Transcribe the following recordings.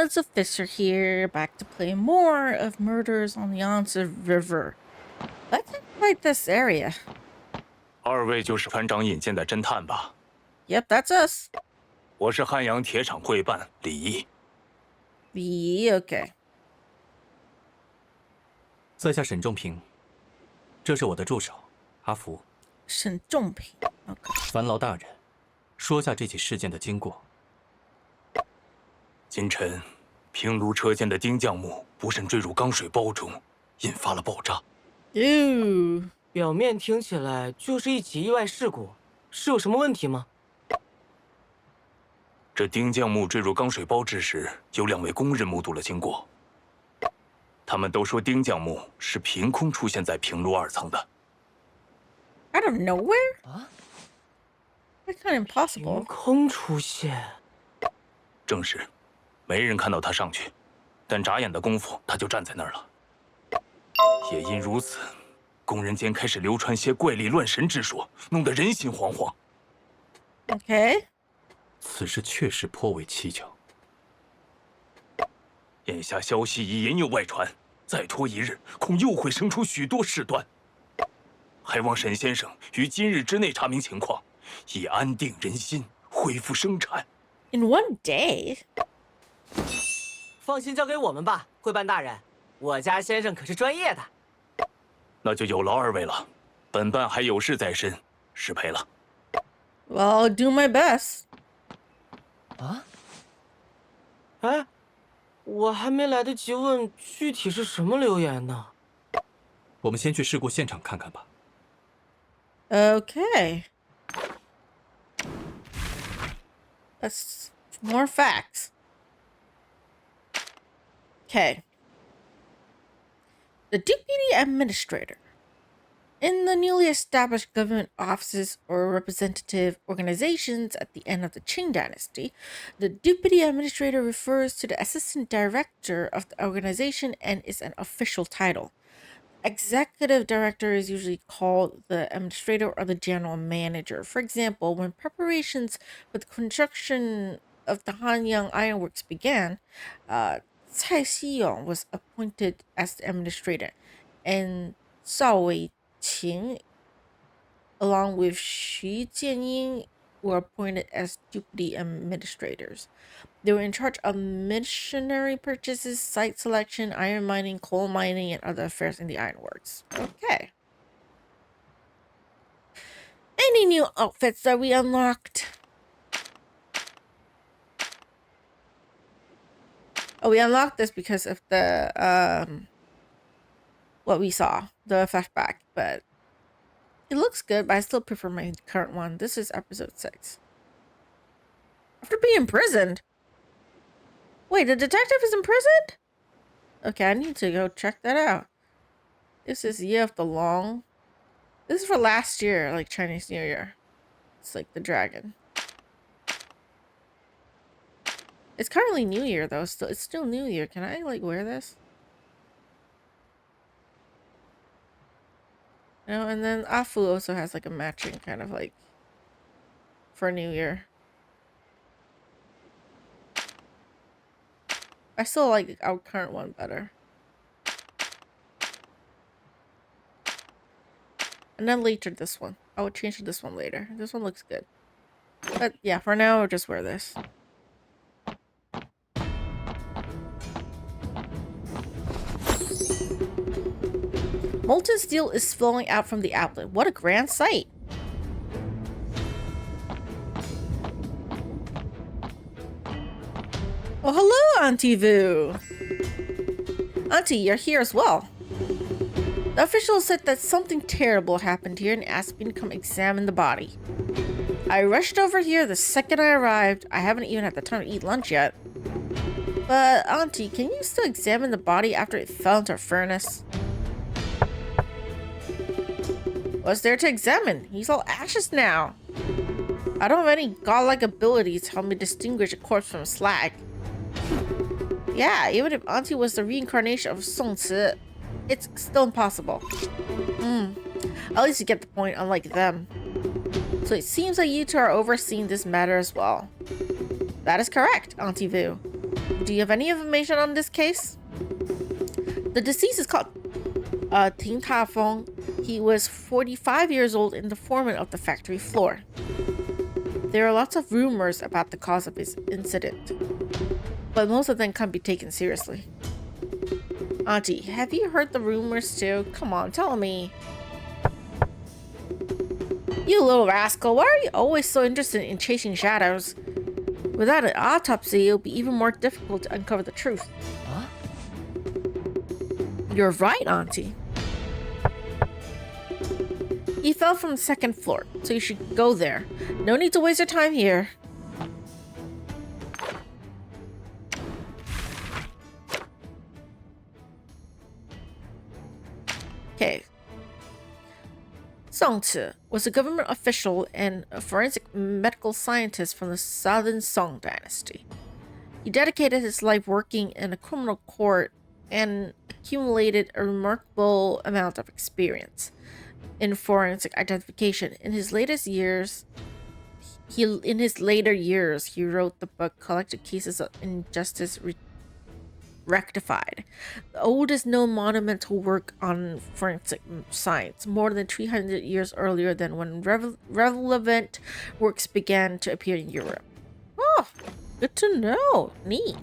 it's Luphisra here, back to play more of Murders on the Yangtze River. Let's invite this area. 二位就是船长引荐的侦探吧？ Yep, that's us. 我是汉阳铁厂会办李毅。Okay. 在下沈仲平，这是我的助手阿福。沈仲平 ，OK。烦劳大人，说下这起事件的经过。今晨，平卢车间的钉匠木不慎坠入钢水包中，引发了爆炸。表面听起来就是一起意外事故，是有什么问题吗？这钉匠木坠入钢水包之时，有2位工人目睹了经过。他们都说钉匠木是凭空出现在平卢2层的。Out of nowhere? 啊 That's kind of 凭 impossible. 空出现？正是，没人看到他上去，但眨眼的功夫他就站在那儿了。也因如此，工人间开始流传些怪力乱神之说，弄得人心惶惶。Okay. 此事确实颇为蹊跷。眼下消息已隐有外传，再拖一日，恐又会生出许多事端。还望沈先生于今日之内查明情况，以安定人心，恢复生产。In one day? 放心交给我们吧，会办大人，我家先生可是专业的。那就有劳2位了，本办还有事在身，失陪了。Well, I'll do my best. 啊？哎，我还没来得及问具体是什么流言呢。我们先去事故现场看看吧。Okay. That's more facts. Okay. The Deputy Administrator. In the newly established government offices or representative organizations at the end of the Qing dynasty, the Deputy Administrator refers to the Assistant Director of the organization and is an official title. Executive Director is usually called the Administrator or the General Manager. For example, when preparations for the construction of the Hanyang Ironworks began, Cai Xiyong was appointed as the administrator, and Cao Weiqing, along with Xu Jianying, were appointed as deputy administrators. They were in charge of missionary purchases, site selection, iron mining, coal mining, and other affairs in the ironworks. Okay. Any new outfits that we unlocked? Oh, we unlocked this because of the, what we saw, the flashback, but it looks good, but I still prefer my current one. This is episode 6. After being imprisoned? Wait, the detective is imprisoned? Okay, I need to go check that out. This is Year of the Long. This is for last year, like Chinese New Year. It's like the dragon. It's currently New Year though, so it's still New Year. Can I like wear this? No, and then Afu also has like a matching kind of like for New Year. I still like our current one better. And then later this one. I will change to this one later. This one looks good. But yeah, for now I'll just wear this. Molten steel is flowing out from the outlet. What a grand sight! Oh, hello, Auntie Vu! Auntie, you're here as well. The official said that something terrible happened here and asked me to come examine the body. I rushed over here the second I arrived. I haven't even had the time to eat lunch yet. But, Auntie, can you still examine the body after it fell into a furnace? What's there to examine? He's all ashes now. I don't have any godlike abilities to help me distinguish a corpse from slag. Yeah, even if Auntie was the reincarnation of Song Ci, it's still impossible. At least you get the point, unlike them. So it seems like you two are overseeing this matter as well. That is correct, Auntie Vu. Do you have any information on this case? The deceased is called Ting Ta Feng. He was 45 years old and the foreman of the factory floor. There are lots of rumors about the cause of his incident, but most of them can't be taken seriously. Auntie, have you heard the rumors too? Come on, tell me. You little rascal, why are you always so interested in chasing shadows? Without an autopsy, it'll be even more difficult to uncover the truth. Huh? You're right, Auntie. He fell from the second floor, so you should go there. No need to waste your time here. Okay. Song Ci was a government official and a forensic medical scientist from the Southern Song dynasty. He dedicated his life working in a criminal court and accumulated a remarkable amount of experience in forensic identification. In his later years, he wrote the book Collected Cases of Injustice Rectified, the oldest known monumental work on forensic science, more than 300 years earlier than when relevant works began to appear in Europe. Oh, good to know. Neat.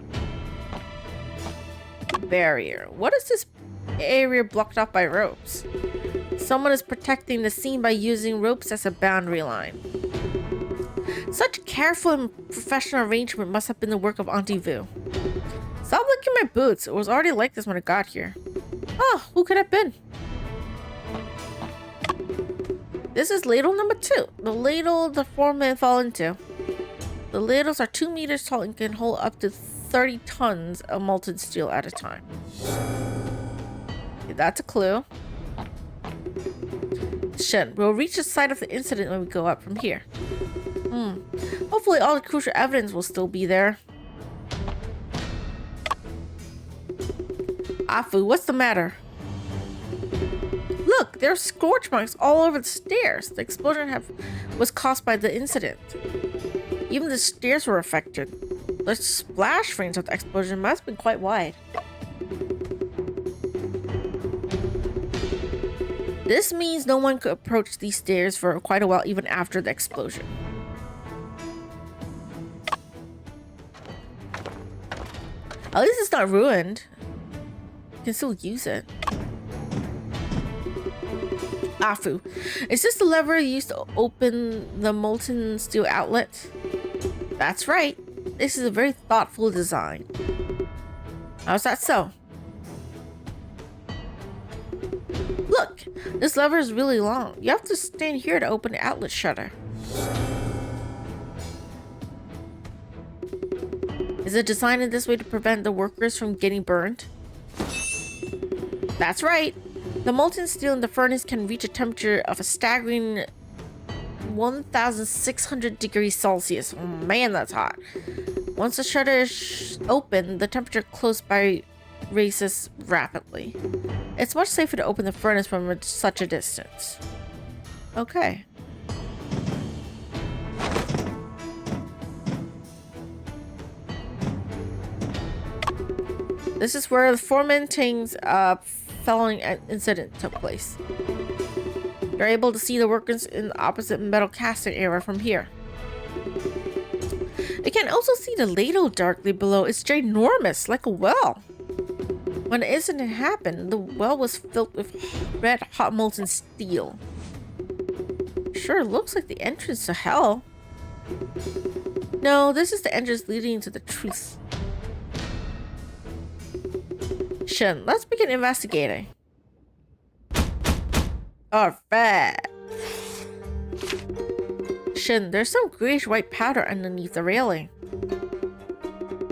Barrier. What is this area blocked off by ropes? Someone is protecting the scene by using ropes as a boundary line. Such careful and professional arrangement must have been the work of Auntie Vu. Stop licking my boots. It was already like this when I got here. Oh, who could it have been? This is ladle number 2. The ladle the 4 men fall into. The ladles are 2 meters tall and can hold up to 30 tons of molten steel at a time. Okay, that's a clue. Shen, we'll reach the site of the incident when we go up from here. Hopefully all the crucial evidence will still be there. Afu, what's the matter? Look, there are scorch marks all over the stairs. The explosion was caused by the incident. Even the stairs were affected. The splash range of the explosion must have been quite wide. This means no one could approach these stairs for quite a while even after the explosion. At least it's not ruined. You can still use it. Afu, is this the lever used to open the molten steel outlet? That's right. This is a very thoughtful design. How's that so? Look, this lever is really long. You have to stand here to open the outlet shutter. Is it designed in this way to prevent the workers from getting burned? That's right. The molten steel in the furnace can reach a temperature of a staggering 1,600 degrees Celsius. Oh man, that's hot. Once the shutter is open, the temperature close by raises rapidly. It's much safer to open the furnace from such a distance. Okay. This is where the foreman Ting's felling incident took place. You're able to see the workers in the opposite metal casting area from here. You can also see the ladle darkly below. It's ginormous, like a well. When the incident happened, the well was filled with red hot molten steel. Sure looks like the entrance to hell. No, this is the entrance leading to the truth. Shen, let's begin investigating. Alright. Shen, there's some grayish white powder underneath the railing.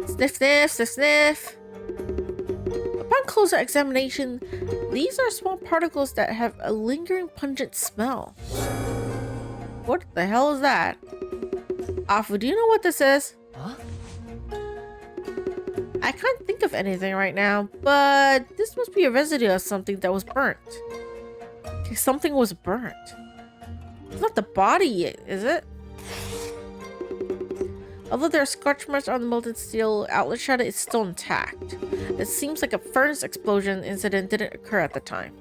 Sniff, sniff, sniff, sniff. Upon closer examination, these are small particles that have a lingering pungent smell. What the hell is that? Afu, do you know what this is? Huh? I can't think of anything right now, but this must be a residue of something that was burnt. Something was burnt. It's not the body, is it? Although there are scorch marks on the molten steel outlet shutter, it's still intact. It seems like a furnace explosion incident didn't occur at the time.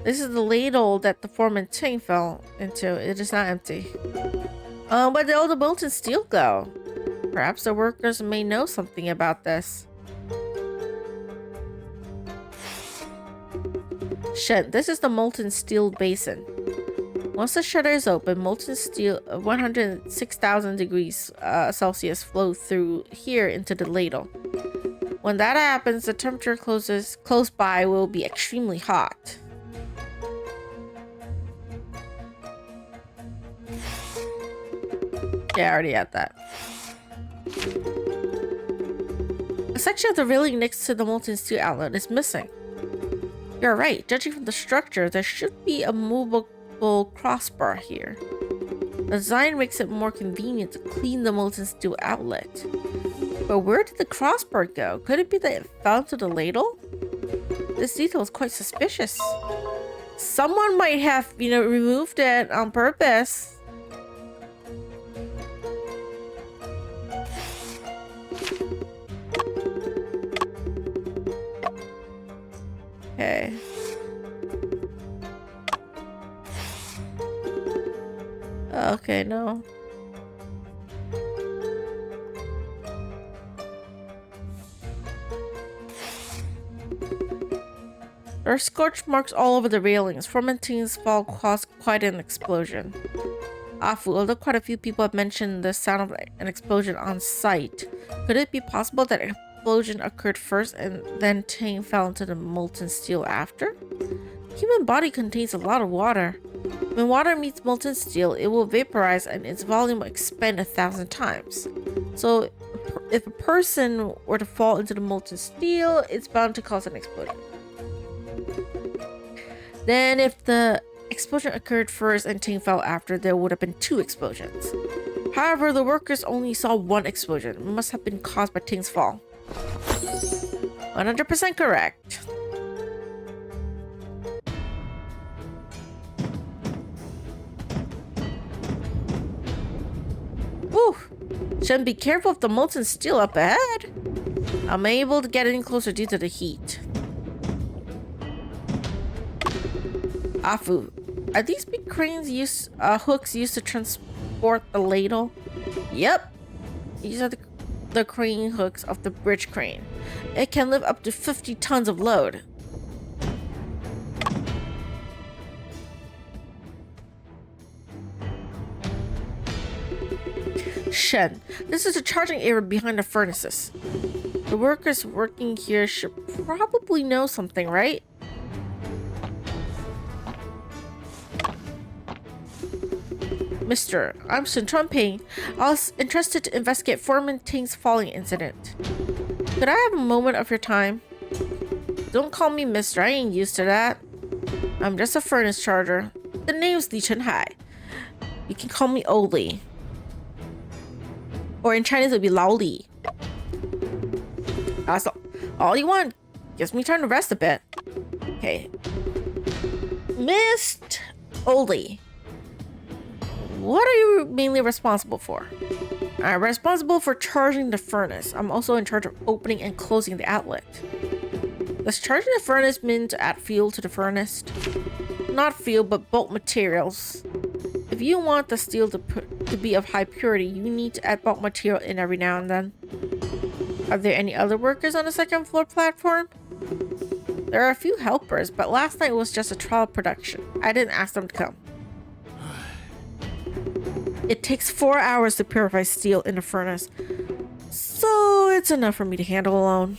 This is the ladle that the foreman Ting fell into. It is not empty. Where did all the molten steel go? Perhaps the workers may know something about this. Shen, this is the molten steel basin. Once the shutter is open, molten steel 106,000 degrees Celsius flow through here into the ladle. When that happens, the temperature close by will be extremely hot. Yeah, I already had that. A section of the railing next to the molten steel outlet is missing. You're right. Judging from the structure, there should be a movable crossbar here. The design makes it more convenient to clean the molten steel outlet. But where did the crossbar go? Could it be that it fell into the ladle? This detail is quite suspicious. Someone might have, removed it on purpose. Okay. Okay, no. There are scorch marks all over the railings. Foreman's fall caused quite an explosion. Afu, although quite a few people have mentioned the sound of an explosion on site, could it be possible that an explosion occurred first and then Ting fell into the molten steel after? The human body contains a lot of water. When water meets molten steel, it will vaporize and its volume will expand 1,000 times. So if a person were to fall into the molten steel, it's bound to cause an explosion. Then if the explosion occurred first and Ting fell after, there would have been 2 explosions. However, the workers only saw 1 explosion. It must have been caused by Ting's fall. 100% correct. Whew. Shen, be careful of the molten steel up ahead. I'm able to get any closer due to the heat. Afu, are these big cranes hooks used to transport the ladle? Yep. These are the crane hooks of the bridge crane. It can lift up to 50 tons of load. Shen, this is a charging area behind the furnaces. The workers working here should probably know something, right? Mister, I'm Shen Trumping. I was interested to investigate Foreman Ting's falling incident. Could I have a moment of your time? Don't call me Mister, I ain't used to that. I'm just a furnace charger. The name's Li Chenhai. You can call me Oli. Or in Chinese, it would be Lao Li. That's all you want. Gives me time to rest a bit. Okay. Mist Oli. What are you mainly responsible for? I'm responsible for charging the furnace. I'm also in charge of opening and closing the outlet. Does charging the furnace mean to add fuel to the furnace? Not fuel, but bulk materials. If you want the steel to be of high purity, you need to add bulk material in every now and then. Are there any other workers on the second floor platform? There are a few helpers, but last night was just a trial production. I didn't ask them to come. It takes 4 hours to purify steel in a furnace, so it's enough for me to handle alone.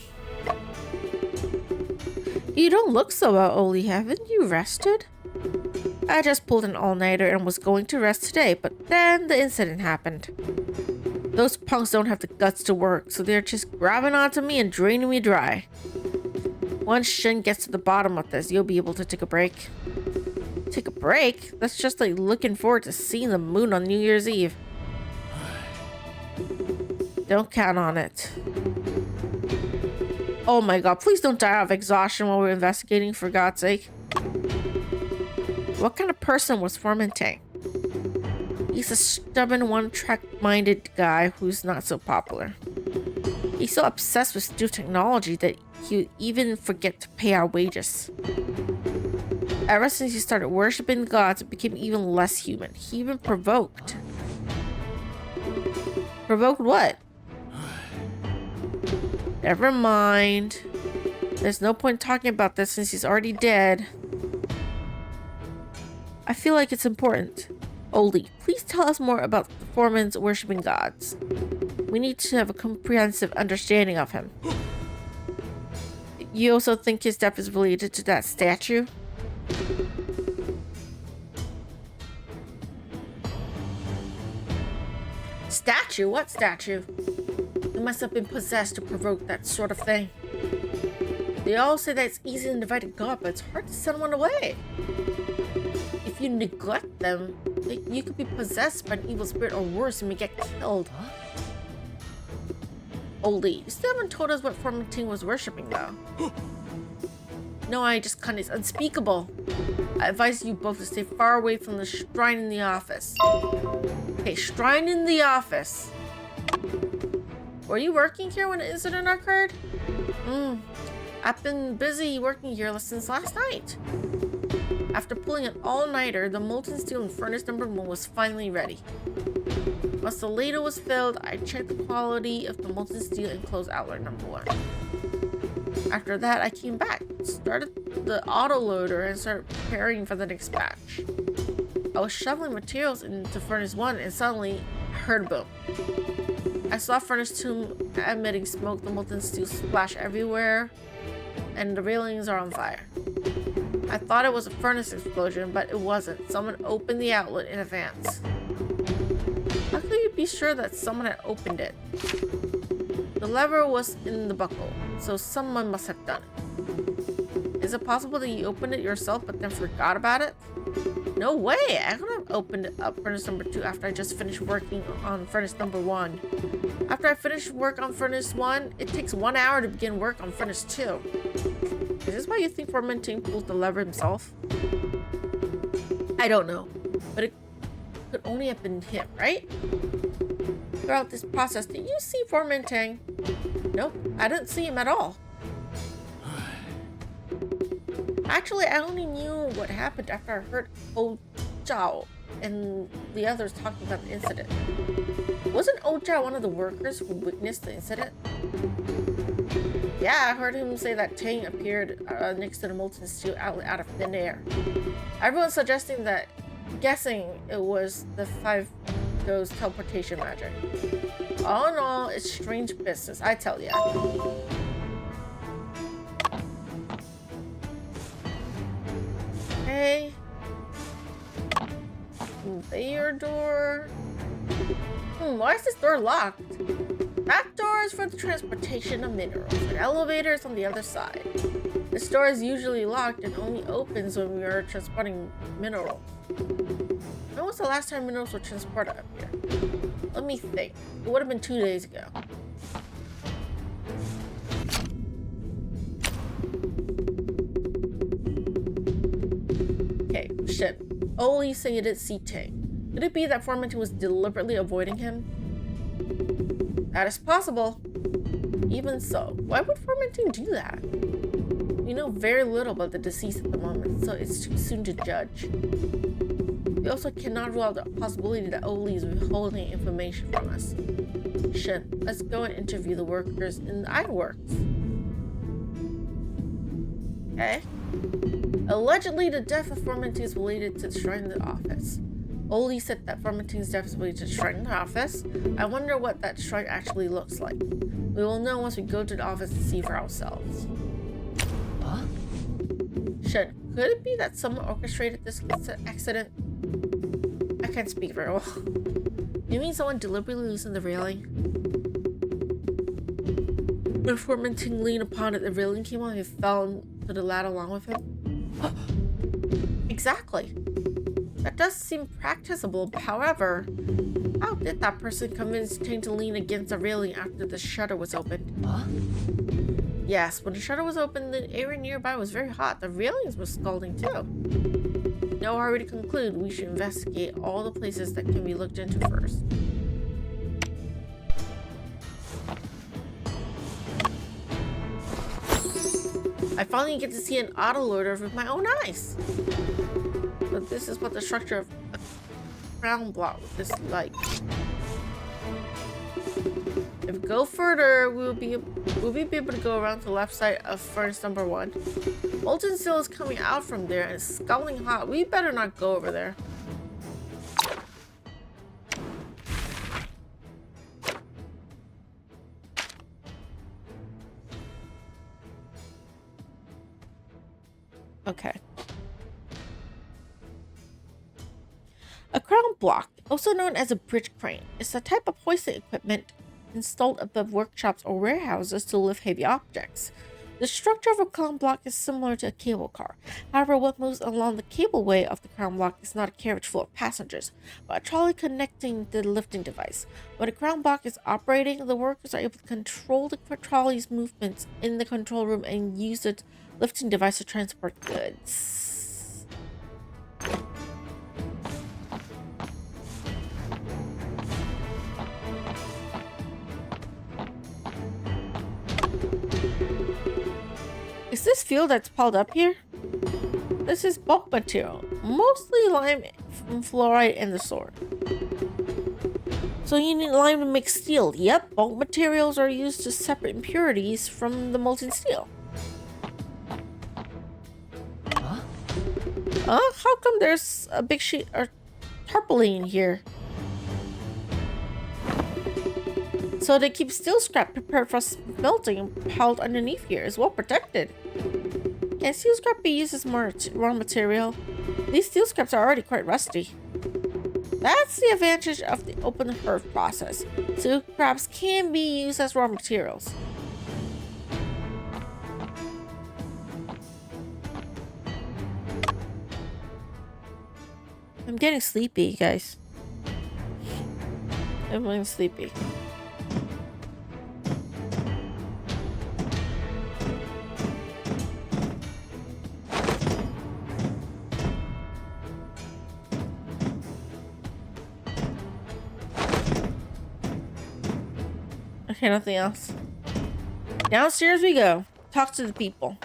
You don't look so well, Oli. Haven't you rested? I just pulled an all-nighter and was going to rest today, but then the incident happened. Those punks don't have the guts to work, so they're just grabbing onto me and draining me dry. Once Shen gets to the bottom of this, you'll be able to take a break. Take a break? That's just like looking forward to seeing the moon on New Year's Eve. Don't count on it. Oh my god, please don't die of exhaustion while we're investigating, for God's sake. What kind of person was Formenting? He's a stubborn, one-track-minded guy who's not so popular. He's so obsessed with new technology that he'll even forget to pay our wages. Ever since he started worshipping the gods, it became even less human. He even provoked. Provoked what? Never mind. There's no point talking about this since he's already dead. I feel like it's important. Oli, please tell us more about the Foreman's worshipping gods. We need to have a comprehensive understanding of him. You also think his death is related to that statue? Statue? What statue? He must have been possessed to provoke that sort of thing. They all say that it's easy to invite a god, but it's hard to send one away. If you neglect them, you could be possessed by an evil spirit or worse and may get killed. Oldie, you still haven't told us what Formenting was worshipping though. No, I just can't. It's unspeakable. I advise you both to stay far away from the shrine in the office. Okay, shrine in the office. Were you working here when the incident occurred? I've been busy working here since last night. After pulling an all-nighter, the molten steel in furnace number 1 was finally ready. Once the ladle was filled, I checked the quality of the molten steel and closed outlet number 1. After that, I came back, started the autoloader, and started preparing for the next batch. I was shoveling materials into furnace 1 and suddenly I heard a boom. I saw furnace 2 emitting smoke, the molten steel splash everywhere, and the railings are on fire. I thought it was a furnace explosion, but it wasn't. Someone opened the outlet in advance. How could you be sure that someone had opened it? The lever was in the buckle, so someone must have done it. Is it possible that you opened it yourself but then forgot about it? No way! I could have opened up furnace number 2 after I just finished working on furnace number 1. After I finish work on furnace 1, it takes 1 hour to begin work on furnace 2. Is this why you think Formenting pulled the lever himself? I don't know, but it could only have been him, right? Throughout this process, did you see Formenting? Nope, I didn't see him at all. Actually, I only knew what happened after I heard Oh Zhao and the others talking about the incident. Wasn't Oh Zhao one of the workers who witnessed the incident? Yeah, I heard him say that Tang appeared next to the molten steel outlet out of thin air. Everyone's guessing it was the 5 Ghost teleportation magic. All in all, it's strange business, I tell ya. Okay. Conveyor door. Why is this door locked? That door is for the transportation of minerals, and elevators on the other side. This door is usually locked and only opens when we are transporting minerals. When was the last time minerals were transported up here? Let me think. It would have been 2 days ago. Okay, shit. Oli said you didn't see Tang. Could it be that Formenting was deliberately avoiding him? That is possible. Even so, why would Formenting do that? We know very little about the deceased at the moment, so it's too soon to judge. We also cannot rule out the possibility that Oli is withholding information from us. Shen, let's go and interview the workers in the Ironworks. Okay. Allegedly, the death of Formenting is related to the shrine in the office. Oli said that Formenting's death is related to the shrine in the office. I wonder what that shrine actually looks like. We will know once we go to the office and see for ourselves. Huh? Shen, could it be that someone orchestrated this accident? I can't speak very well. You mean someone deliberately loosened the railing? When Formenting leaned upon it, the railing came on and he fell to the ladder along with him? Exactly. That does seem practicable. However, how did that person convince Tang to lean against the railing after the shutter was opened? Huh? Yes, when the shutter was open, the area nearby was very hot. The railings were scalding too. No hurry to conclude. We should investigate all the places that can be looked into first. I finally get to see an autoloader with my own eyes. So this is what the structure of a crown block is like. If we go further, we'll be able to go around to the left side of furnace number 1. Molten steel is coming out from there and it's scalding hot. We better not go over there. Okay. A crown block, also known as a bridge crane, is a type of hoisting equipment installed above workshops or warehouses to lift heavy objects. The structure of a crown block is similar to a cable car. However, what moves along the cableway of the crown block is not a carriage full of passengers, but a trolley connecting the lifting device. When a crown block is operating, the workers are able to control the trolley's movements in the control room and use the lifting device to transport goods. Is this fuel that's piled up here? This is bulk material, mostly lime from fluoride and the sword. So you need lime to make steel. Yep, bulk materials are used to separate impurities from the molten steel. Huh? How come there's a big sheet of tarpaulin here? So they keep steel scrap prepared for smelting and piled underneath here is well protected. Can steel scrap be used as raw material? These steel scraps are already quite rusty. That's the advantage of the open hearth process. Steel scraps can be used as raw materials. I'm getting sleepy, guys. I'm getting sleepy. Okay, nothing else. Downstairs we go. Talk to the people.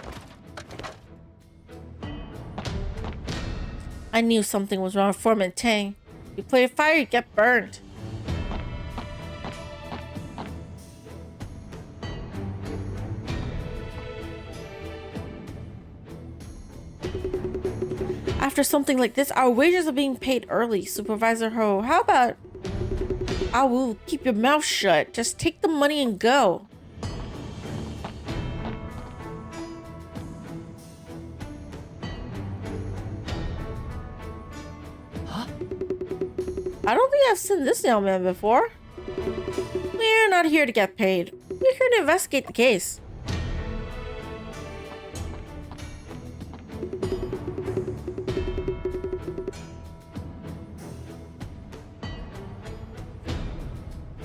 I knew something was wrong with Foreman Tang. You play a fire, you get burned. After something like this, our wages are being paid early. Supervisor Ho, how about I will keep your mouth shut. Just take the money and go. Huh? I don't think I've seen this young man before. We're not here to get paid. We're here to investigate the case.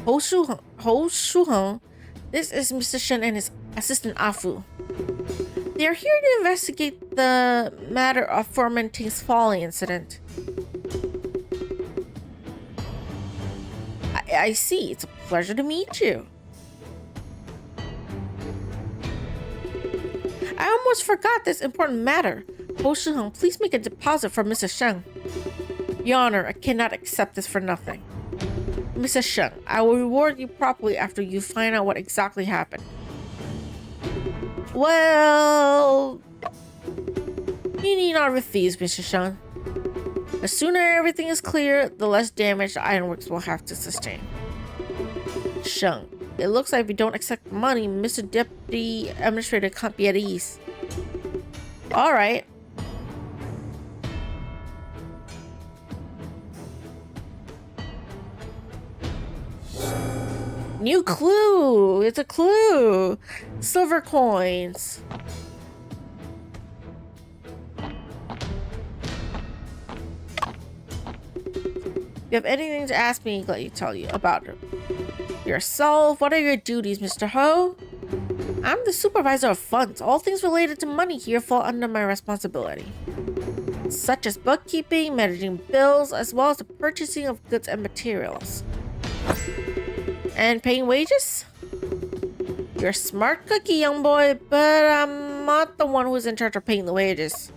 Ho Shuheng, this is Mr. Shen and his assistant Afu. They are here to investigate the matter of Foreman Tang's falling incident. I see. It's a pleasure to meet you. I almost forgot this important matter. Ho Shuheng, please make a deposit for Mr. Sheng. Your Honor, I cannot accept this for nothing. Mr. Sheng, I will reward you properly after you find out what exactly happened. Well, you need not refuse, Mr. Sheng. The sooner everything is clear, the less damage the Ironworks will have to sustain. Sheng, it looks like if you don't accept the money, Mr. Deputy Administrator can't be at ease. Alright. New clue! It's a clue! Silver coins. you have anything to ask me, let me tell you about it. Yourself, what are your duties, Mr. Ho? I'm the supervisor of funds. All things related to money here fall under my responsibility, such as bookkeeping, managing bills, as well as the purchasing of goods and materials. And paying wages? You're a smart cookie, young boy, but I'm not the one who's in charge of paying the wages.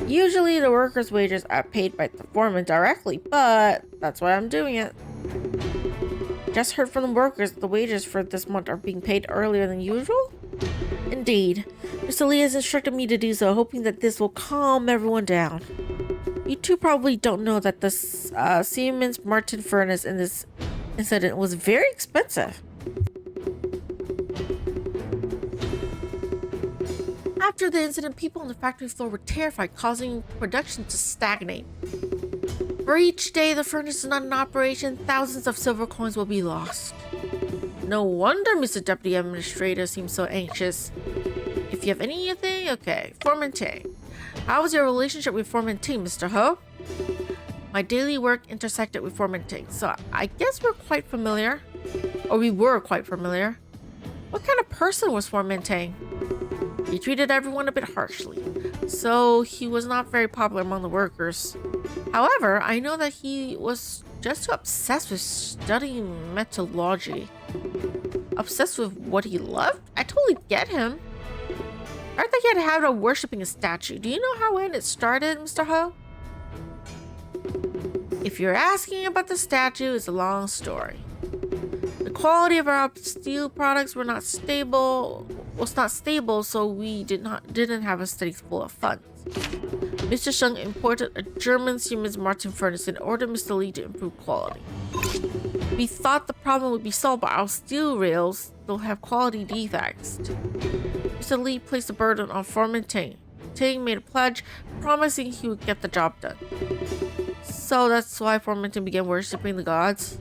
Usually the workers' wages are paid by the foreman directly, but that's why I'm doing it. Just heard from the workers that the wages for this month are being paid earlier than usual? Indeed. Mr. Lee has instructed me to do so, hoping that this will calm everyone down. You two probably don't know that the Siemens Martin furnace in this incident was very expensive. After the incident, people on the factory floor were terrified, causing production to stagnate. For each day the furnace is not in operation, thousands of silver coins will be lost. No wonder Mr. Deputy Administrator seems so anxious. If you have anything, okay. Foreman Ting. How was your relationship with Foreman Ting, Mr. Ho? My daily work intersected with Foreman Ting, so I guess we're quite familiar. Or we were quite familiar. What kind of person was Foreman Ting? He treated everyone a bit harshly, so he was not very popular among the workers. However, I know that he was just obsessed with studying metallurgy. Obsessed with what he loved? I totally get him. I heard that he had a habit of worshipping a statue. Do you know how when it started, Mr. Ho? If you're asking about the statue, it's a long story. The quality of our steel products was not stable, so we didn't have a steady flow of funds. Mr. Sheng imported a German Siemens Martin furnace and ordered Mr. Lee to improve quality. We thought the problem would be solved, but our steel rails still have quality defects. Mr. Lee placed the burden on Foreman Ting. Ting made a pledge, promising he would get the job done. So that's why Foreman Ting began worshipping the gods.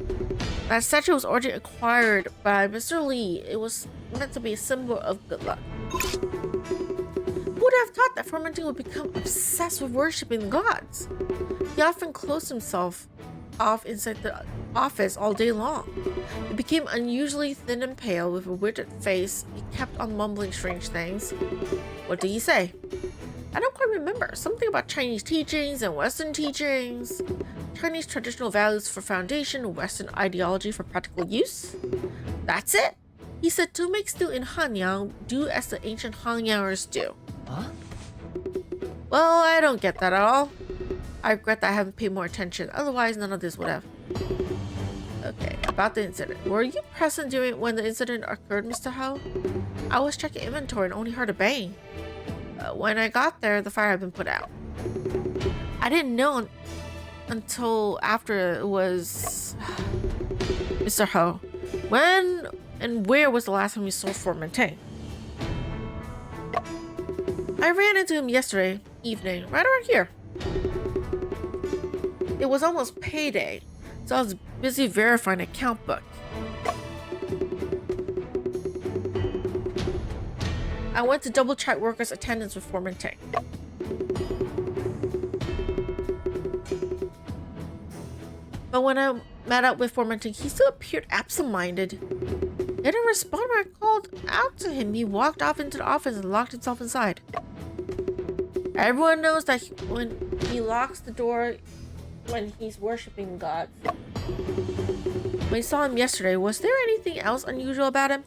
That statue was originally acquired by Mr. Lee. It was meant to be a symbol of good luck. Who would have thought that Foreman Ting would become obsessed with worshipping the gods? He often closed himself off inside the office all day long. He became unusually thin and pale with a withered face. He kept on mumbling strange things. What did he say? I don't quite remember. Something about Chinese teachings and Western teachings. Chinese traditional values for foundation, Western ideology for practical use. That's it. He said to make stew in Hanyang, do as the ancient Hangyangers do. Huh? Well, I don't get that at all. I regret that I haven't paid more attention. Otherwise, none of this would have. Okay, about the incident. Were you present when the incident occurred, Mr. Ho? I was checking inventory and only heard a bang. When I got there, the fire had been put out. I didn't know until after it was... Mr. Ho, when and where was the last time you saw Foreman Ting? I ran into him yesterday evening, right around here. It was almost payday, so I was busy verifying an account book. I went to double check workers' attendance with Foreman Ting. But when I met up with Foreman Ting, he still appeared absent-minded. He didn't respond when I called out to him. He walked off into the office and locked himself inside. Everyone knows that when he locks the door when he's worshipping God. When I saw him yesterday, was there anything else unusual about him?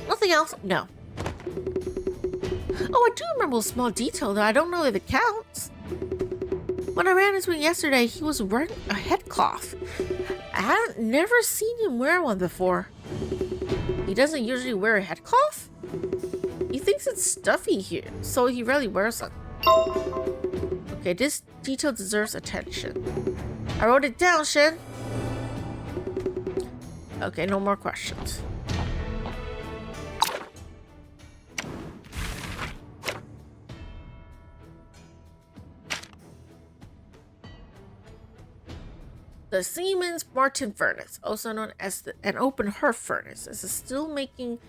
Nothing else? No. Oh, I do remember a small detail, though I don't know if it counts. When I ran into him yesterday, he was wearing a head cloth. I hadn't never seen him wear one before. He doesn't usually wear a head cloth? He thinks it's stuffy here, so he rarely wears it. Okay, this detail deserves attention. I wrote it down, Shen. Okay, no more questions. The Siemens Martin furnace, also known as an open hearth furnace, is a steel-making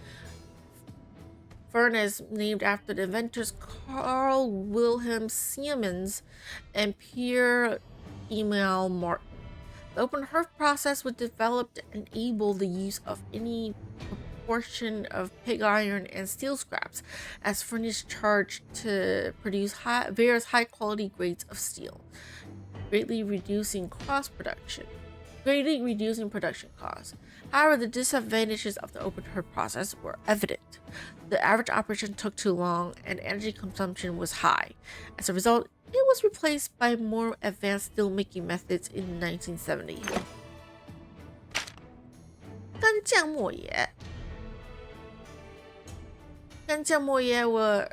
furnace named after the inventors Carl Wilhelm Siemens and Pierre Emil Martin. The open hearth process was developed to enable the use of any proportion of pig iron and steel scraps as furnace charged to produce various high-quality grades of steel, greatly reducing production costs. However, the disadvantages of the open hearth process were evident. The average operation took too long and energy consumption was high. As a result, it was replaced by more advanced steelmaking methods in 1970. 干将莫邪 干将莫邪 were...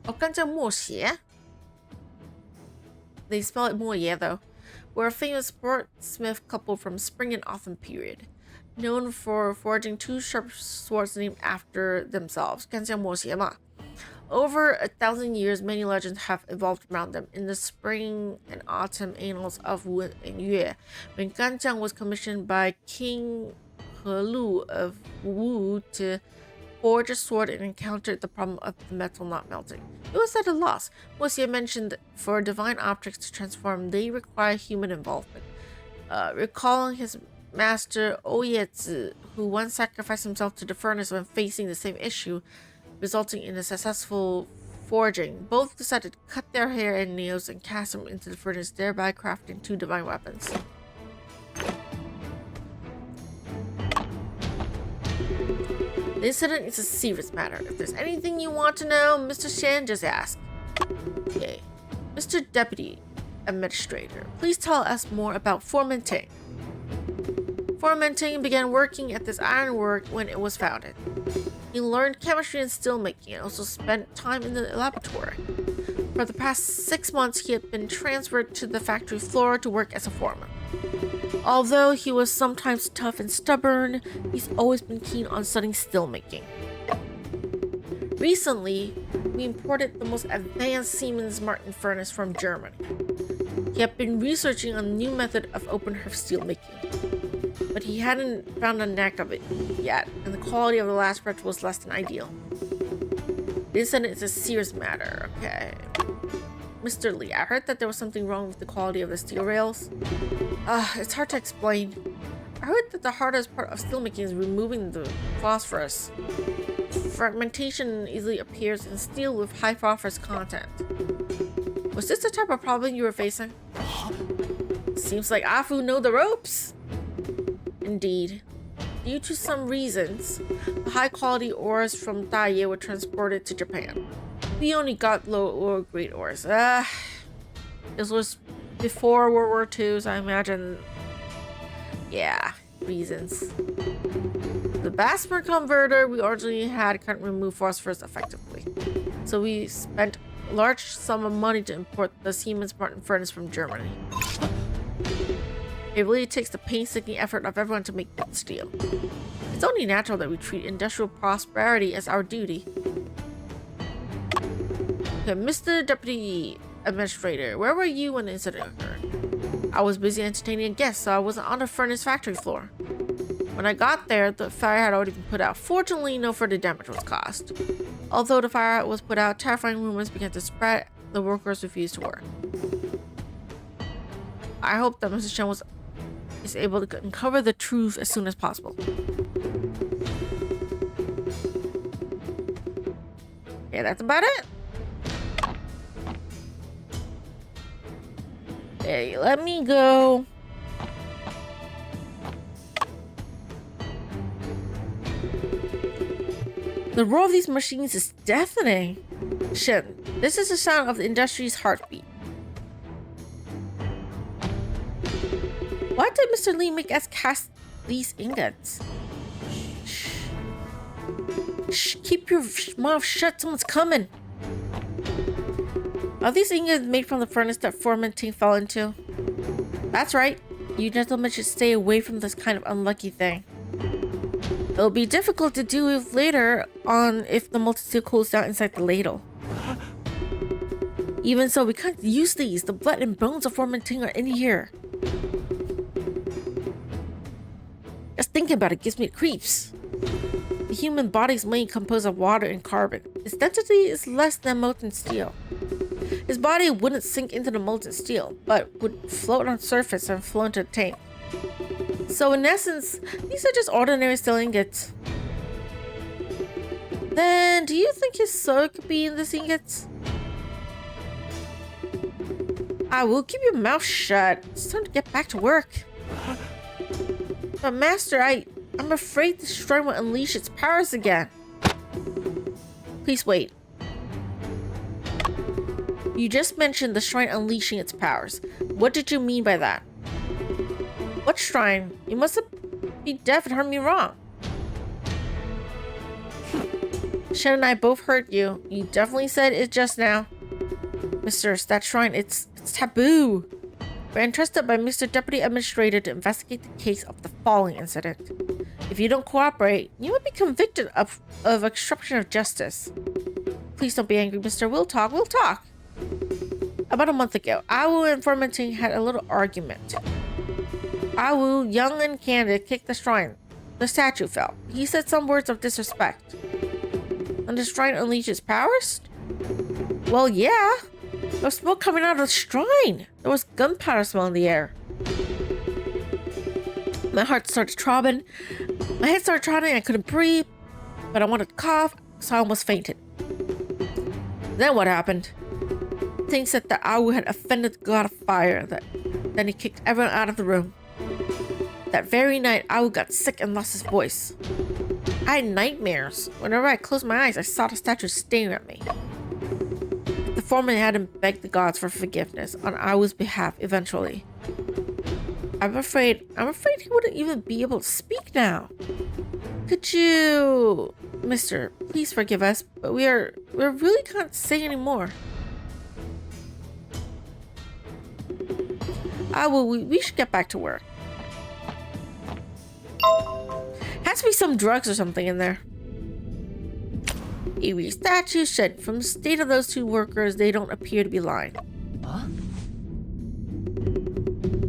Oh, 干将莫邪? They spell it Moye though. Were a famous sportsmith couple from spring and autumn period, known for forging two sharp swords named after themselves. 干将莫邪嘛. Over 1,000 years, many legends have evolved around them. In the spring and autumn annals of Wu and Yue, when Ganjiang was commissioned by King Helu of Wu to forged a sword and encountered the problem of the metal not melting. It was at a loss. Moxie mentioned that for divine objects to transform, they require human involvement. Recalling his master Oyetsu, who once sacrificed himself to the furnace when facing the same issue, resulting in a successful forging, both decided to cut their hair and nails and cast them into the furnace, thereby crafting two divine weapons. The incident is a serious matter. If there's anything you want to know, Mr. Shen, just ask. Okay. Mr. Deputy Administrator, please tell us more about Formenting. Formenting began working at this ironwork when it was founded. He learned chemistry and steelmaking and also spent time in the laboratory. For the past 6 months, he had been transferred to the factory floor to work as a foreman. Although he was sometimes tough and stubborn, he's always been keen on studying steelmaking. Recently, we imported the most advanced Siemens Martin furnace from Germany. He had been researching a new method of open hearth steelmaking, but he hadn't found a knack of it yet, and the quality of the last batch was less than ideal. The incident is a serious matter, okay? Mr. Lee, I heard that there was something wrong with the quality of the steel rails. It's hard to explain. I heard that the hardest part of steelmaking is removing the phosphorus. Fragmentation easily appears in steel with high phosphorus content. Was this the type of problem you were facing? Seems like Afu know the ropes. Indeed. Due to some reasons, the high-quality ores from Daiye were transported to Japan. We only got low or grade ores. This was before World War II, so I imagine, yeah, reasons. The Basmer converter we originally had couldn't remove phosphorus effectively, so we spent a large sum of money to import the Siemens Martin furnace from Germany. It really takes the painstaking effort of everyone to make good steel. It's only natural that we treat industrial prosperity as our duty. Okay, Mr. Deputy Administrator, where were you when the incident occurred? I was busy entertaining a guest, so I wasn't on the furnace factory floor. When I got there, the fire had already been put out. Fortunately, no further damage was caused. Although the fire was put out, terrifying rumors began to spread. The workers refused to work. I hope that Mr. Shen is able to uncover the truth as soon as possible. Yeah, that's about it. Okay, let me go. The roar of these machines is deafening. Shen, this is the sound of the industry's heartbeat. Why did Mr. Lee make us cast these ingots? Shh, keep your mouth shut, someone's coming. Are these ingots made from the furnace that Formenting fell into? That's right. You gentlemen should stay away from this kind of unlucky thing. It'll be difficult to do with later on if the multi-steel cools down inside the ladle. Even so, we can't use these. The blood and bones of Formenting are in here. Just thinking about it gives me the creeps. The human body is mainly composed of water and carbon. Its density is less than molten steel. His body wouldn't sink into the molten steel, but would float on surface and flow into the tank. So in essence, these are just ordinary steel ingots. Then, do you think his soul could be in these ingots? I will keep your mouth shut. It's time to get back to work. But Master, I'm afraid the shrine will unleash its powers again. Please wait. You just mentioned the shrine unleashing its powers. What did you mean by that? What shrine? You must be deaf and heard me wrong. Shen and I both heard you. You definitely said it just now. Mister, that shrine, it's taboo. We're entrusted by Mr. Deputy Administrator to investigate the case of the falling incident. If you don't cooperate, you will be convicted of obstruction of justice. Please don't be angry, Mister. We'll talk. About a month ago, Awu and Formanting had a little argument. Awu, young and candid, kicked the shrine. The statue fell. He said some words of disrespect. And the shrine unleashed its powers? Well, yeah. There was smoke coming out of the shrine. There was gunpowder smell in the air. My heart started throbbing. My head started trotting. I couldn't breathe. But I wanted to cough, so I almost fainted. Then what happened? Things said that Awu had offended the god of fire. Then he kicked everyone out of the room. That very night, Awu got sick and lost his voice. I had nightmares. Whenever I closed my eyes, I saw the statue staring at me. The foreman had him beg the gods for forgiveness on Awu's behalf eventually. I'm afraid he wouldn't even be able to speak now. Could you... Mister, please forgive us, but we really can't say anymore. We should get back to work. Has to be some drugs or something in there. Eerie statue shed. From the state of those two workers, they don't appear to be lying. Huh?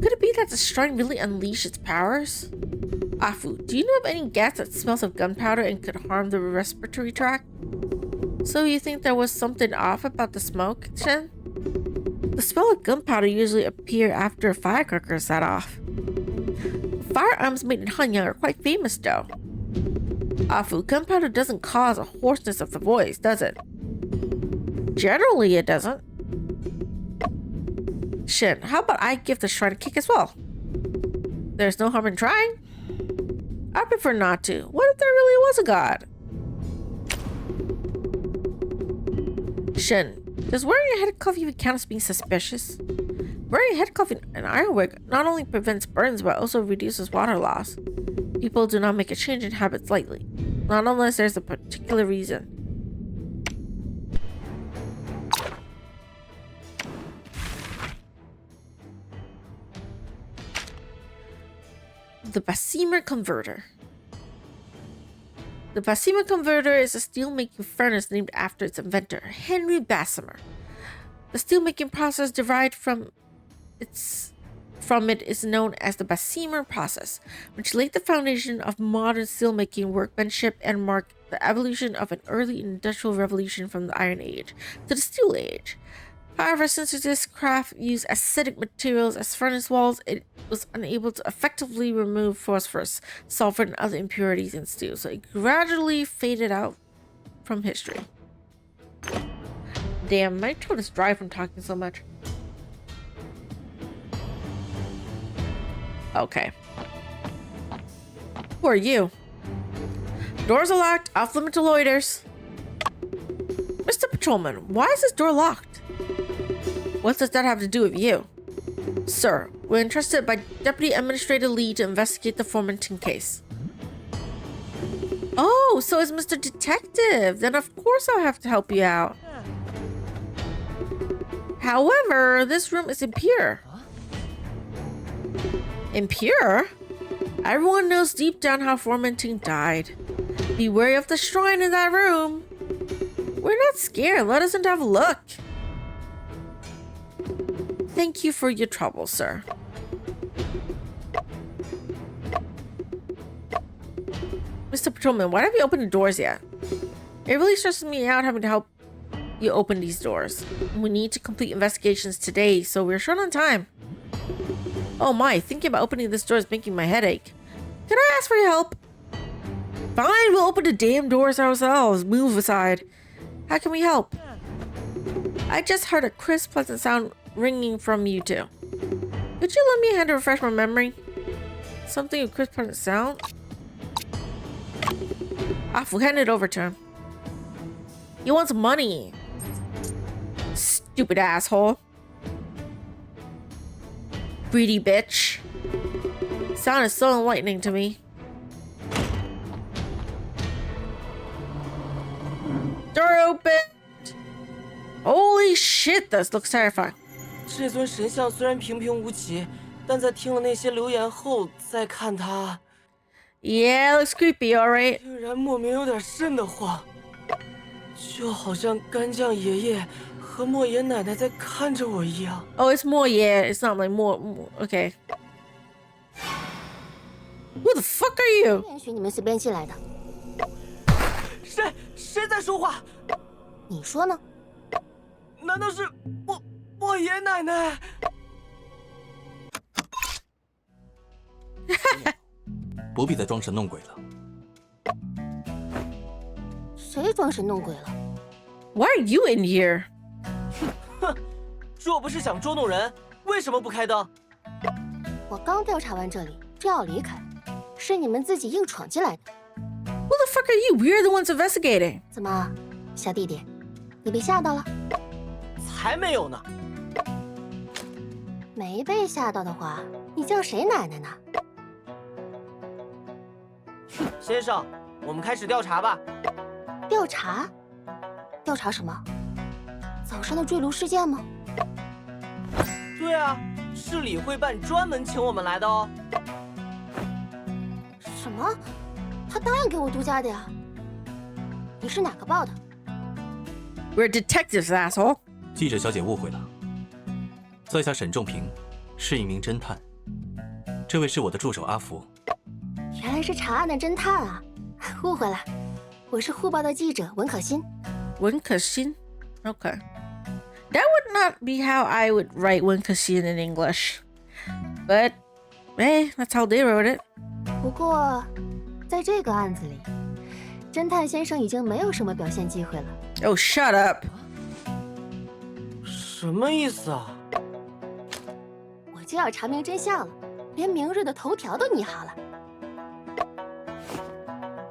Could it be that the shrine really unleashed its powers? Afu, do you know of any gas that smells of gunpowder and could harm the respiratory tract? So you think there was something off about the smoke, Shen? The smell of gunpowder usually appears after a firecracker is set off. Firearms made in Hanyang are quite famous though. Afu, gunpowder doesn't cause a hoarseness of the voice, does it? Generally it doesn't. Shen, how about I give the shrine a kick as well? There's no harm in trying. I prefer not to. What if there really was a god? Shen, does wearing a head cuff even count as being suspicious? Wearing a head cuff in an ironwork not only prevents burns but also reduces water loss. People do not make a change in habits lightly, not unless there's a particular reason. The Bessemer Converter. The Bessemer Converter is a steel-making furnace named after its inventor, Henry Bessemer. The steel-making process derived from it is known as the Bessemer process, which laid the foundation of modern steelmaking workmanship and marked the evolution of an early industrial revolution from the Iron Age to the Steel Age. However, since this craft used acidic materials as furnace walls, it was unable to effectively remove phosphorus, sulfur, and other impurities in steel, so it gradually faded out from history. Damn, my throat is dry from talking so much. Okay. Who are you? Doors are locked, off limit to loiters. Mr. Patrolman, why is this door locked? What does that have to do with you? Sir, we're entrusted by Deputy Administrator Lee to investigate the Formanton case. Oh, so it's Mr. Detective. Then of course I'll have to help you out. However, this room is impure. Impure? Everyone knows deep down how Formanton died. Be wary of the shrine in that room. We're not scared. Let us in to have a look. Thank you for your trouble, sir. Mr. Mr. Patrolman, why haven't you opened the doors yet? It really stresses me out having to help you open these doors. We need to complete investigations today, so we're short on time. Oh my, thinking about opening this door is making my head ache. Can I ask for your help? Fine, we'll open the damn doors ourselves. Move aside. How can we help? I just heard a crisp, pleasant sound ringing from you two. Could you lend me a hand to refresh my memory? Something with crisp, pleasant sound? We'll hand it over to him. He wants money. Stupid asshole. Greedy bitch. Sound is so enlightening to me. Door open. Holy shit, this looks terrifying. 这尊神像虽然平平无奇，但在听了那些流言后再看它， Yeah, looks creepy, alright. 竟然莫名有点瘆得慌，就好像干将爷爷和莫爷奶奶在看着我一样。Oh, it's more, yeah. It's not like more. Okay. Who the fuck are you? 不允许你们随便进来的。谁在说话？你说呢？难道是莫爷奶奶？不必再装神弄鬼了。谁装神弄鬼了？ Why are you in here? 哼，若不是想捉弄人，为什么不开灯？我刚调查完这里，正要离开，是你们自己硬闯进来的。Who the fuck are you? We're the ones investigating. 怎么，小弟弟，你被吓到了？才没有呢！没被吓到的话，你叫谁奶奶呢？先生，我们开始调查吧。调查？调查什么？早上的坠炉事件吗？对啊，是理会办专门请我们来的哦。什么？他答应给我独家的呀？你是哪个报的？ We're detectives, asshole. 记者小姐误会了，在下沈仲平，是一名侦探。这位是我的助手阿福。原来是查案的侦探啊！误会了，我是沪报的记者文可欣。文可欣? Okay. That would not be how I would write 文可欣 in English. But, hey, that's how they wrote it. 不过，在这个案子里，侦探先生已经没有什么表现机会了。Oh, shut up. 什么意思啊？我就要查明真相了，连明日的头条都拟好了。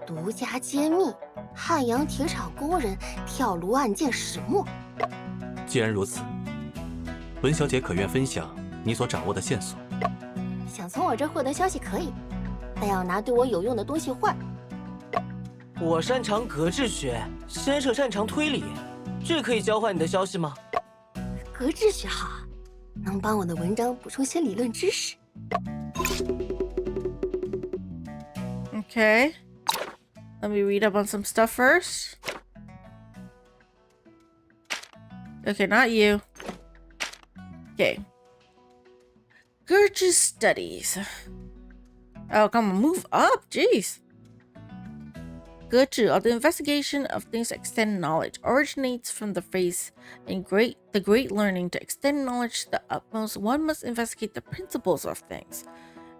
独家揭秘汉阳铁厂工人跳炉案件始末。既然如此，文小姐可愿分享你所掌握的线索？想从我这获得消息可以，但要拿对我有用的东西换。我擅长格致学，先生擅长推理，这可以交换你的消息吗？格致学好啊，能帮我的文章补充些理论知识。Okay. Let me read up on some stuff first. Okay, not you. Okay. Gertrude's studies. Oh, come on, move up, jeez. Gertrude, the investigation of things to extend knowledge, originates from the phrase in the great learning to extend knowledge to the utmost, one must investigate the principles of things.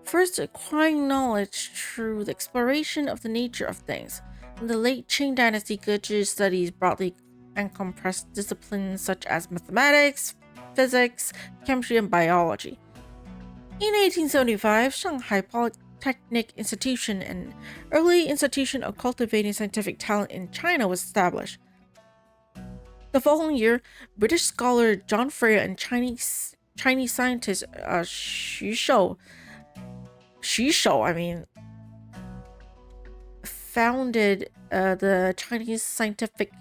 First, acquiring knowledge through the exploration of the nature of things. In the late Qing dynasty, Gertrude studies broadly encompassed disciplines such as mathematics, physics, chemistry, and biology. In 1875, Shanghai Polytechnic Institution, an early institution of cultivating scientific talent in China, was established. The following year, British scholar John Freyer and Chinese scientist Xu Shou, founded the Chinese Scientific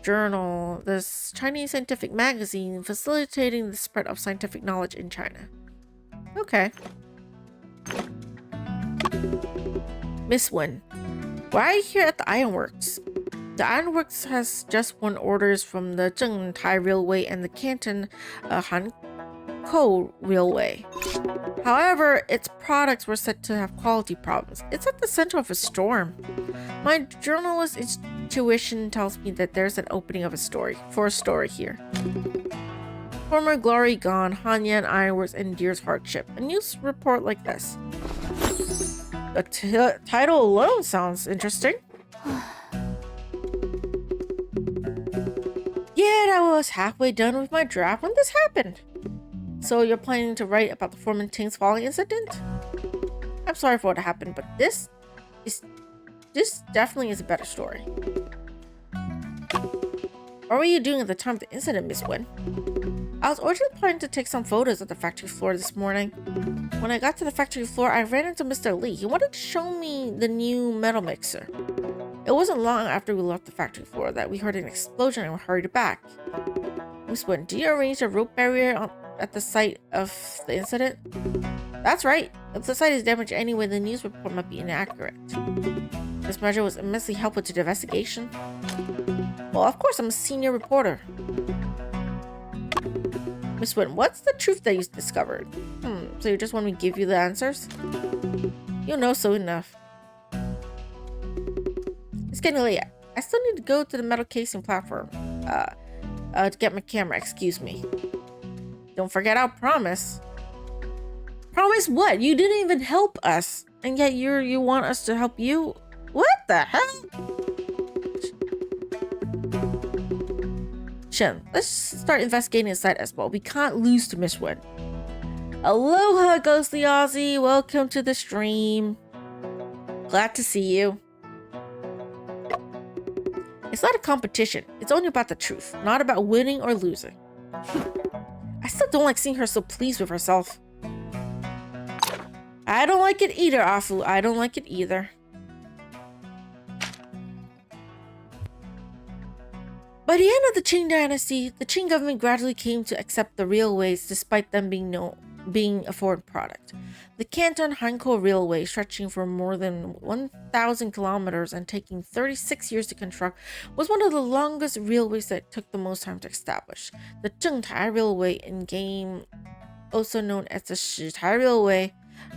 Journal, this Chinese scientific magazine, facilitating the spread of scientific knowledge in China. Okay. Miss Wen, why are you here at the Ironworks? The Ironworks has just won orders from the Zhengtai Railway and the Canton Hankou Railway. However, its products were said to have quality problems. It's at the center of a storm. My journalist intuition tells me that there's an opening of a story here. Former glory gone, Hanyan Ironworks endures hardship. A news report like this. The title alone sounds interesting. Yet I was halfway done with my draft when this happened. So you're planning to write about the Foreman Ting's falling incident? I'm sorry for what happened, but this definitely is a better story. What were you doing at the time of the incident, Miss Wen? I was originally planning to take some photos of the factory floor this morning. When I got to the factory floor, I ran into Mr. Lee. He wanted to show me the new metal mixer. It wasn't long after we left the factory floor that we heard an explosion and we hurried back. Miss Wen, do you arrange a rope barrier at the site of the incident? That's right. If the site is damaged anyway, the news report might be inaccurate. This measure was immensely helpful to the investigation. Well, of course, I'm a senior reporter. Miss Wen, what's the truth that you discovered? So you just want me to give you the answers? You'll know soon enough. It's getting late. I still need to go to the metal casing platform. To get my camera, excuse me. Don't forget our promise. Promise what? You didn't even help us. And yet you want us to help you? What the hell? Shen, let's start investigating the site as well. We can't lose to Miss Wen. Aloha, Ghostly Aussie. Welcome to the stream. Glad to see you. It's not a competition. It's only about the truth, not about winning or losing. I still don't like seeing her so pleased with herself. I don't like it either, Afu. I don't like it either. By the end of the Qing dynasty, the Qing government gradually came to accept the railways despite them being a foreign product. The Canton Hankou Railway, stretching for more than 1,000 kilometers and taking 36 years to construct, was one of the longest railways that took the most time to establish. The Zhengtai Railway, in game also known as the Shitai Railway,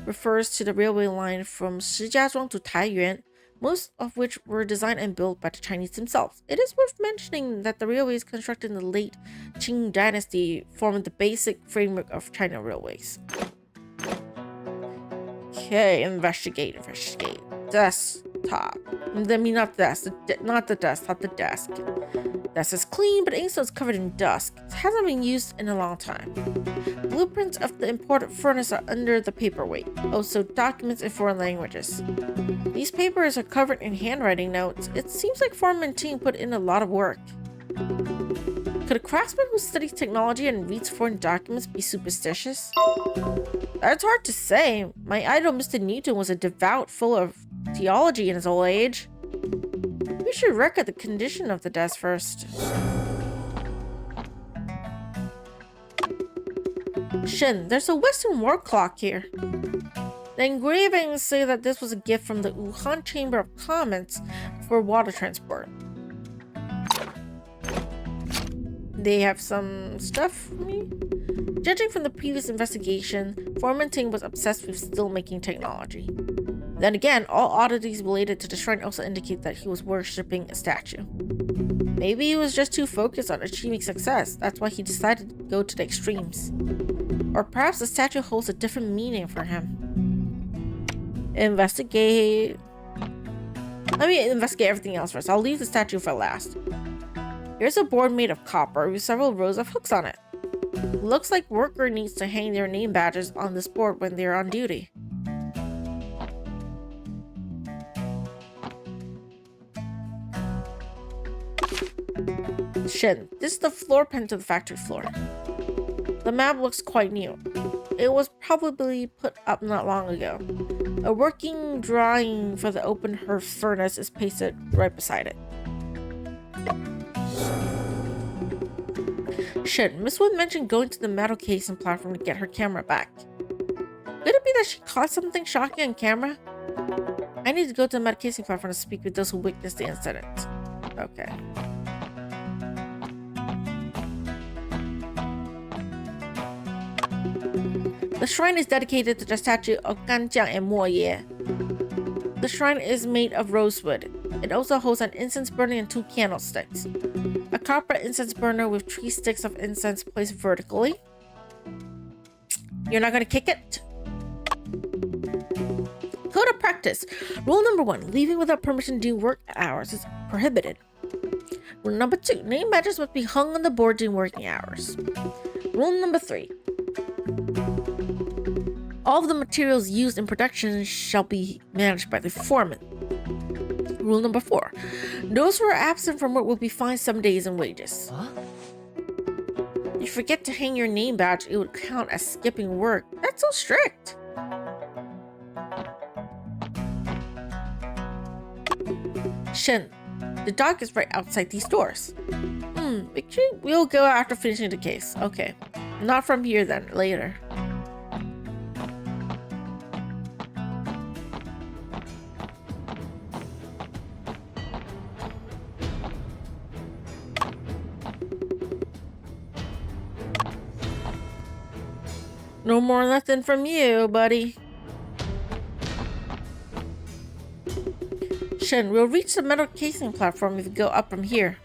refers to the railway line from Shijiazhuang to Taiyuan, most of which were designed and built by the Chinese themselves. It is worth mentioning that the railways constructed in the late Qing dynasty formed the basic framework of China railways. Okay, investigate. Desktop. I mean, not the desktop, the desk. Desk is clean, but inside is covered in dust. It hasn't been used in a long time. Blueprints of the imported furnace are under the paperweight. Also, documents in foreign languages. These papers are covered in handwriting notes. It seems like Foreman Ting put in a lot of work. Could a craftsman who studies technology and reads foreign documents be superstitious? That's hard to say. My idol, Mr. Newton, was a devout full of theology in his old age. We should record the condition of the desk first. Shen, there's a Western war clock here. The engravings say that this was a gift from the Wuhan Chamber of Commerce for water transport. They have some stuff for me? Judging from the previous investigation, Foreman Ting was obsessed with steel-making technology. Then again, all oddities related to the shrine also indicate that he was worshipping a statue. Maybe he was just too focused on achieving success. That's why he decided to go to the extremes. Or perhaps the statue holds a different meaning for him. Investigate. Let me investigate everything else first. I'll leave the statue for last. Here's a board made of copper with several rows of hooks on it. Looks like worker needs to hang their name badges on this board when they're on duty. Shen, this is the floor plan to the factory floor. The map looks quite new. It was probably put up not long ago. A working drawing for the open hearth furnace is pasted right beside it. Shen, Miss Wood mentioned going to the metal casing platform to get her camera back. Could it be that she caught something shocking on camera? I need to go to the metal casing platform to speak with those who witnessed the incident. Okay. The shrine is dedicated to the statue of Ganjiang and Mo Ye. The shrine is made of rosewood. It also holds an incense burner and 2 candlesticks. A copper incense burner with 3 sticks of incense placed vertically. You're not gonna kick it? Code of practice. Rule number 1. Leaving without permission during work hours is prohibited. Rule number 2. Name badges must be hung on the board during working hours. Rule number 3. All of the materials used in production shall be managed by the foreman. Rule number 4. Those who are absent from work will be fined 7 days in wages. Huh? If you forget to hang your name badge, it would count as skipping work. That's so strict. Shen, the dog is right outside these doors. We'll go after finishing the case. Okay. Not from here then, later. No more nothing from you, buddy. Shen, we'll reach the metal casing platform if we go up from here.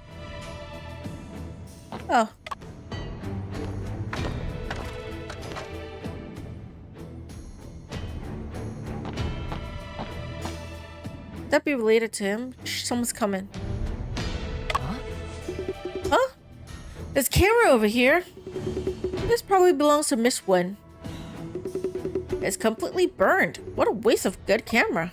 Oh. That be related to him? Shh, someone's coming. Huh? There's a camera over here. This probably belongs to Miss Wen. It's completely burned. What a waste of good camera.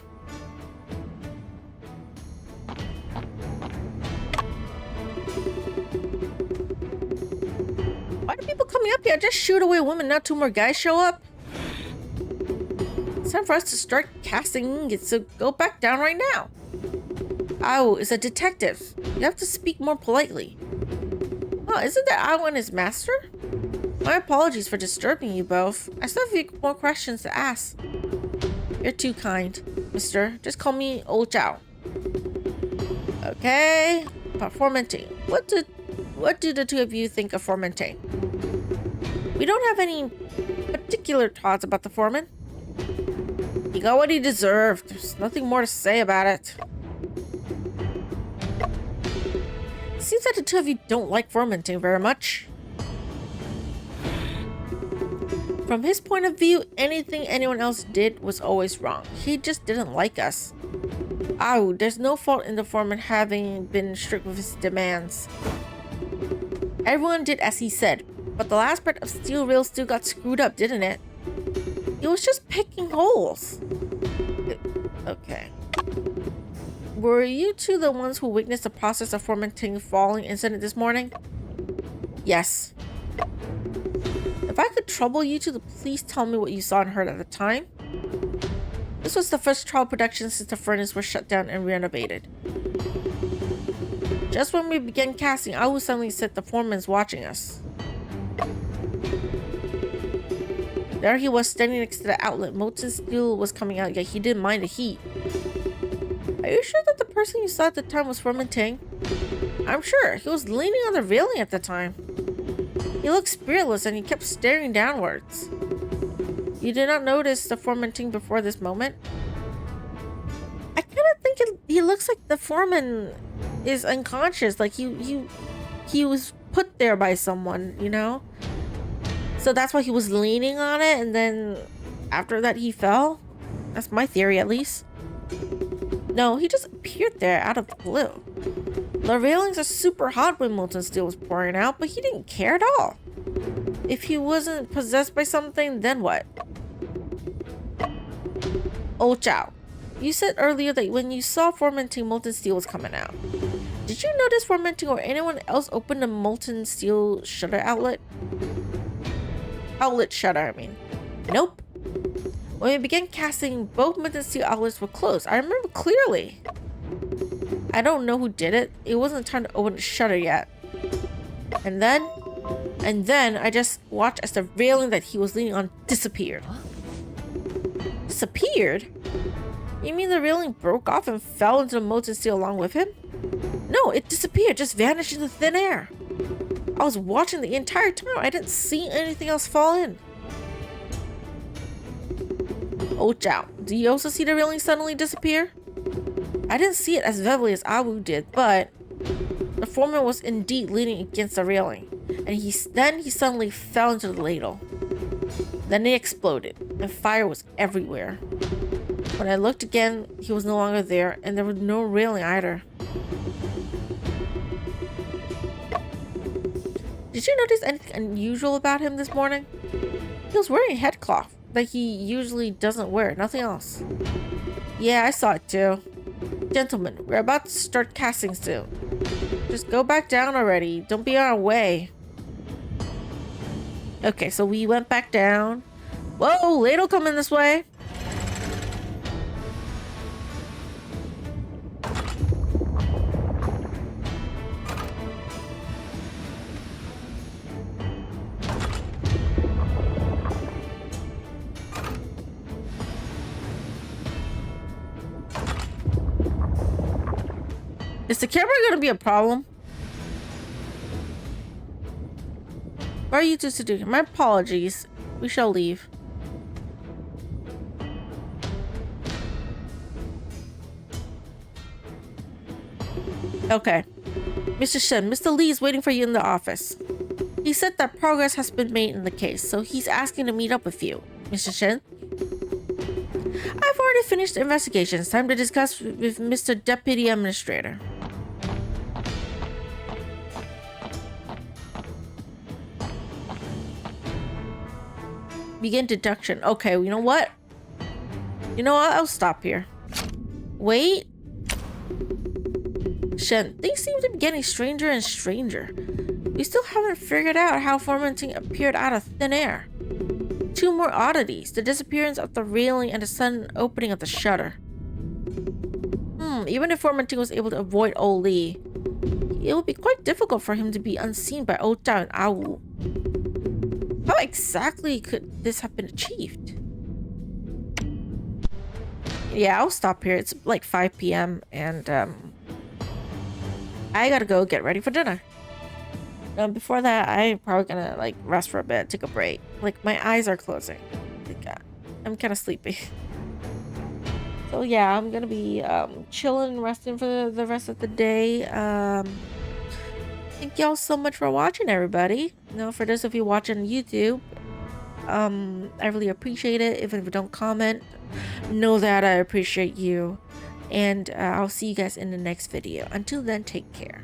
Why are people coming up here? Just shoot away women, not 2 more guys show up? It's time for us to start casting it, so go back down right now. Ow is a detective. You have to speak more politely. Oh, isn't that Ow and his master? My apologies for disturbing you both. I still have a few more questions to ask. You're too kind, mister. Just call me Old Chow. Okay. About fermenting. What do the 2 of you think of fermenting? We don't have any particular thoughts about the foreman. He got what he deserved. There's nothing more to say about it. Seems that the 2 of you don't like fermenting very much. From his point of view, anything anyone else did was always wrong. He just didn't like us. Ow, there's no fault in the foreman having been strict with his demands. Everyone did as he said, but the last part of steel rails still got screwed up, didn't it? It was just picking holes. Okay. Were you 2 the ones who witnessed the process of fermenting falling incident this morning? Yes. If I could trouble you 2 to please tell me what you saw and heard at the time. This was the first trial production since the furnace was shut down and renovated. Just when we began casting, Awu suddenly said the foreman's watching us. There he was standing next to the outlet. Molten steel was coming out, yet he didn't mind the heat. Are you sure that the person you saw at the time was fermenting? I'm sure. He was leaning on the railing at the time. He looked spiritless and he kept staring downwards. You did not notice the fermenting before this moment? I kind of think he looks like the foreman is unconscious. Like he was put there by someone, you know? So that's why he was leaning on it, and then after that he fell? That's my theory, at least. No, he just appeared there out of the blue. The railings are super hot when molten steel was pouring out, but he didn't care at all. If he wasn't possessed by something, then what? Old Chow, you said earlier that when you saw fermenting, molten steel was coming out. Did you notice fermenting or anyone else open the molten steel shutter outlet? Outlet shutter, I mean. Nope. When we began casting, both molten steel outlets were closed. I remember clearly. I don't know who did it. It wasn't time to open the shutter yet. And then I just watched as the railing that he was leaning on disappeared. Disappeared? You mean the railing broke off and fell into the molten steel along with him? No, it disappeared, just vanished into thin air. I was watching the entire time. I didn't see anything else fall in. Oh, Zhao, do you also see the railing suddenly disappear? I didn't see it as vividly as Awu did, but the foreman was indeed leaning against the railing, and then he suddenly fell into the ladle. Then it exploded, and fire was everywhere. When I looked again, he was no longer there, and there was no railing either. Did you notice anything unusual about him this morning? He was wearing a headcloth that he usually doesn't wear, nothing else. Yeah, I saw it too. Gentlemen, we're about to start casting soon. Just go back down already. Don't be on our way. Okay, so we went back down. Whoa, ladle coming this way. Is the camera gonna be a problem? What are you two to do? My apologies. We shall leave. Okay. Mr. Shen, Mr. Lee is waiting for you in the office. He said that progress has been made in the case, so he's asking to meet up with you. Mr. Shen? I've already finished the investigation. It's time to discuss with Mr. Deputy Administrator. Begin deduction. Okay, you know what? You know what? I'll stop here. Wait. Shen, things seem to be getting stranger and stranger. We still haven't figured out how fermenting appeared out of thin air. Two more oddities, the disappearance of the railing and the sudden opening of the shutter. Even if fermenting was able to avoid old Lee, it would be quite difficult for him to be unseen by old Zhao and Awu. How exactly could this have been achieved? Yeah, I'll stop here. It's like 5 p.m. and I gotta go get ready for dinner. Before that, I'm probably gonna like rest for a bit, take a break. Like my eyes are closing. Like, I'm kind of sleepy. So yeah, I'm gonna be chilling, resting for the rest of the day. Thank y'all so much for watching, everybody. You know, for those of you watching YouTube, I really appreciate it. Even if you don't comment, know that I appreciate you. And I'll see you guys in the next video. Until then, take care.